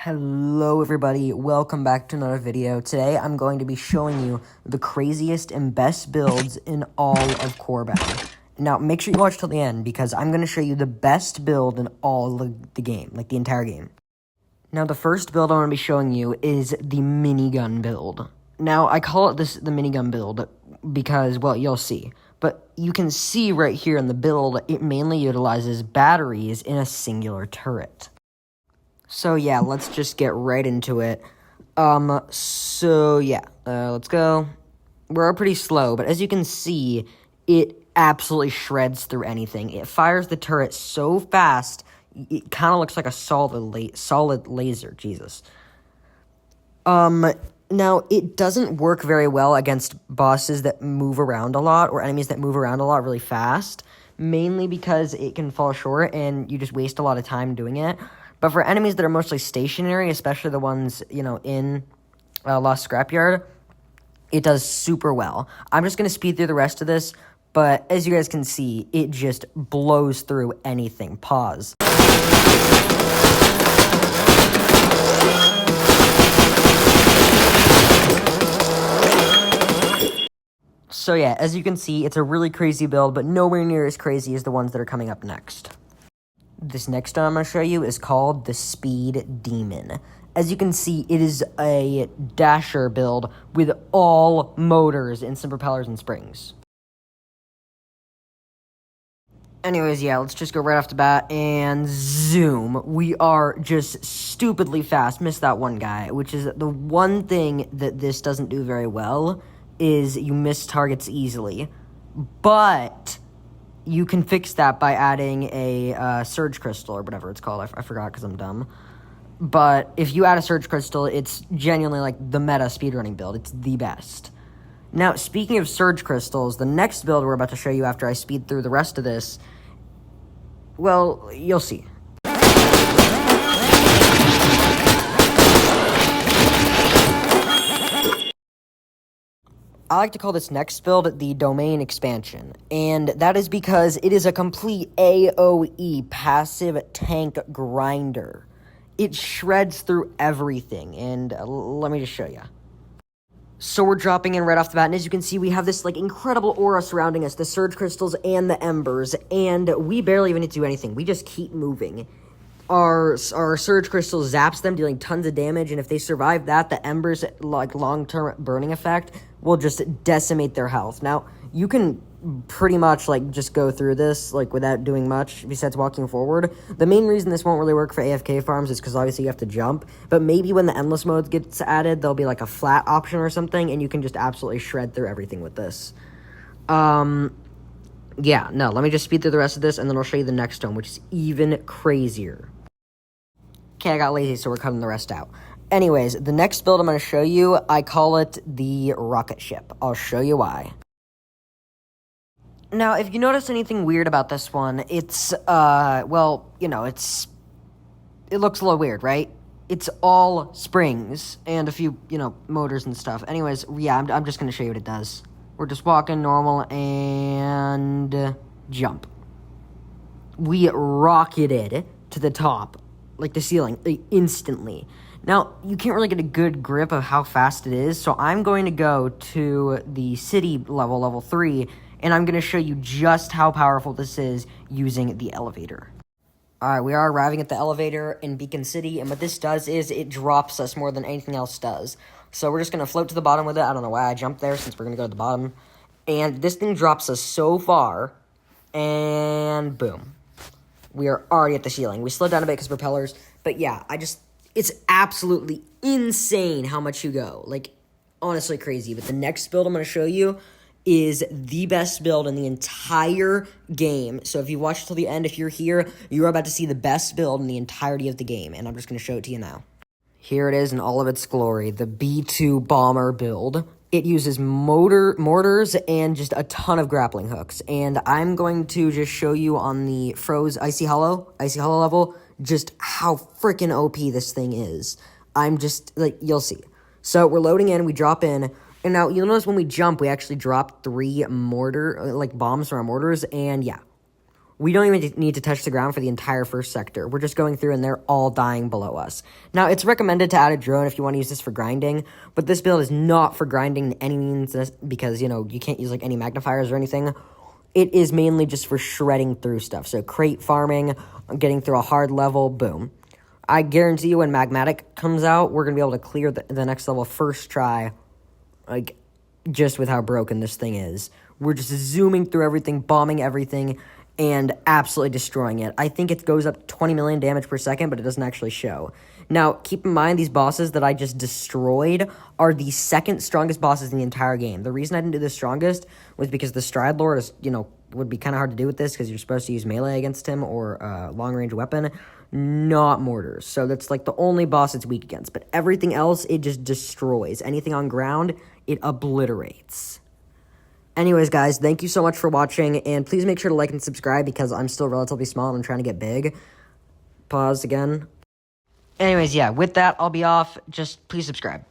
Hello everybody, welcome back to another video. Today I'm going to be showing you the craziest and best builds in all of Corebound. Now make sure you watch till the end because I'm going to show you the best build in all of the game, like the entire game. Now the first build I'm going to be showing you is the Minigun build. Now I call it the Minigun build because, well, you'll see. But you can see right here in the build, it mainly utilizes batteries in a singular turret. So yeah, let's just get right into it. Let's go. We're pretty slow, but as you can see, it absolutely shreds through anything. It fires the turret so fast, it kind of looks like a solid laser, Jesus. Now, it doesn't work very well against bosses that move around a lot, or enemies that move around a lot really fast, mainly because it can fall short, and you just waste a lot of time doing it. But for enemies that are mostly stationary, especially the ones, in Lost Scrapyard, it does super well. I'm just going to speed through the rest of this, but as you guys can see, it just blows through anything. Pause. So yeah, as you can see, it's a really crazy build, but nowhere near as crazy as the ones that are coming up next. This next one I'm going to show you is called the Speed Demon. As you can see, it is a dasher build with all motors, instant propellers, and springs. Anyways, yeah, let's just go right off the bat and zoom. We are just stupidly fast. Missed that one guy, which is the one thing that this doesn't do very well, is you miss targets easily. But you can fix that by adding a Surge Crystal, or whatever it's called. I forgot because I'm dumb. But if you add a Surge Crystal, it's genuinely like the meta speedrunning build. It's the best. Now, speaking of Surge Crystals, the next build we're about to show you after I speed through the rest of this, well, you'll see. I like to call this next build the Domain Expansion, and that is because it is a complete AoE passive tank grinder. It shreds through everything, and let me just show you. So we're dropping in right off the bat, and as you can see, we have this incredible aura surrounding us, the Surge Crystals and the Embers, and we barely even need to do anything. We just keep moving. Our Surge Crystal zaps them, dealing tons of damage, and if they survive that, the Embers, long-term burning effect, will just decimate their health. Now, you can pretty much, just go through this, without doing much, besides walking forward. The main reason this won't really work for AFK farms is because, obviously, you have to jump, but maybe when the Endless mode gets added, there'll be, a flat option or something, and you can just absolutely shred through everything with this. Yeah, no, let me just speed through the rest of this, and then I'll show you the next one, which is even crazier. Okay, I got lazy, so we're cutting the rest out. Anyways, the next build I'm going to show you, I call it the Rocket Ship. I'll show you why. Now, if you notice anything weird about this one, it's, it looks a little weird, right? It's all springs and a few, motors and stuff. Anyways, yeah, I'm just going to show you what it does. We're just walking normal and jump. We rocketed to the top. The ceiling, instantly. Now, you can't really get a good grip of how fast it is, so I'm going to go to the city level 3, and I'm going to show you just how powerful this is using the elevator. Alright, we are arriving at the elevator in Beacon City, and what this does is it drops us more than anything else does. So we're just going to float to the bottom with it. I don't know why I jumped there, since we're going to go to the bottom. And this thing drops us so far, and boom. We are already at the ceiling. We slowed down a bit because of propellers. But yeah, it's absolutely insane how much you go. Honestly crazy. But the next build I'm going to show you is the best build in the entire game. So if you watch till the end, if you're here, you're about to see the best build in the entirety of the game. And I'm just going to show it to you now. Here it is in all of its glory. The B2 Bomber build. It uses mortars and just a ton of grappling hooks. And I'm going to just show you on the Icy Hollow level, just how freaking OP this thing is. I'm just, you'll see. So we're loading in, we drop in, and now you'll notice when we jump, we actually drop 3 bombs from our mortars, and yeah. we don't even need to touch the ground for the entire first sector. We're just going through and they're all dying below us. Now, it's recommended to add a drone if you want to use this for grinding, but this build is not for grinding in any means because, you know, you can't use, like, any magnifiers or anything. It is mainly just for shredding through stuff. So crate farming, getting through a hard level, boom. I guarantee you when Magmatic comes out, we're going to be able to clear the next level first try, like, just with how broken this thing is. We're just zooming through everything, bombing everything, and absolutely destroying it. I think it goes up 20 million damage per second, but it doesn't actually show. Now, keep in mind, these bosses that I just destroyed are the second strongest bosses in the entire game. The reason I didn't do the strongest was because the Stride Lord is, you know, would be kind of hard to do with this because you're supposed to use melee against him or a long-range weapon, not mortars. So that's, like, the only boss it's weak against. But everything else, it just destroys. Anything on ground, it obliterates. Anyways, guys, thank you so much for watching, and please make sure to like and subscribe because I'm still relatively small and I'm trying to get big. Pause again. Anyways, yeah, with that, I'll be off. Just please subscribe.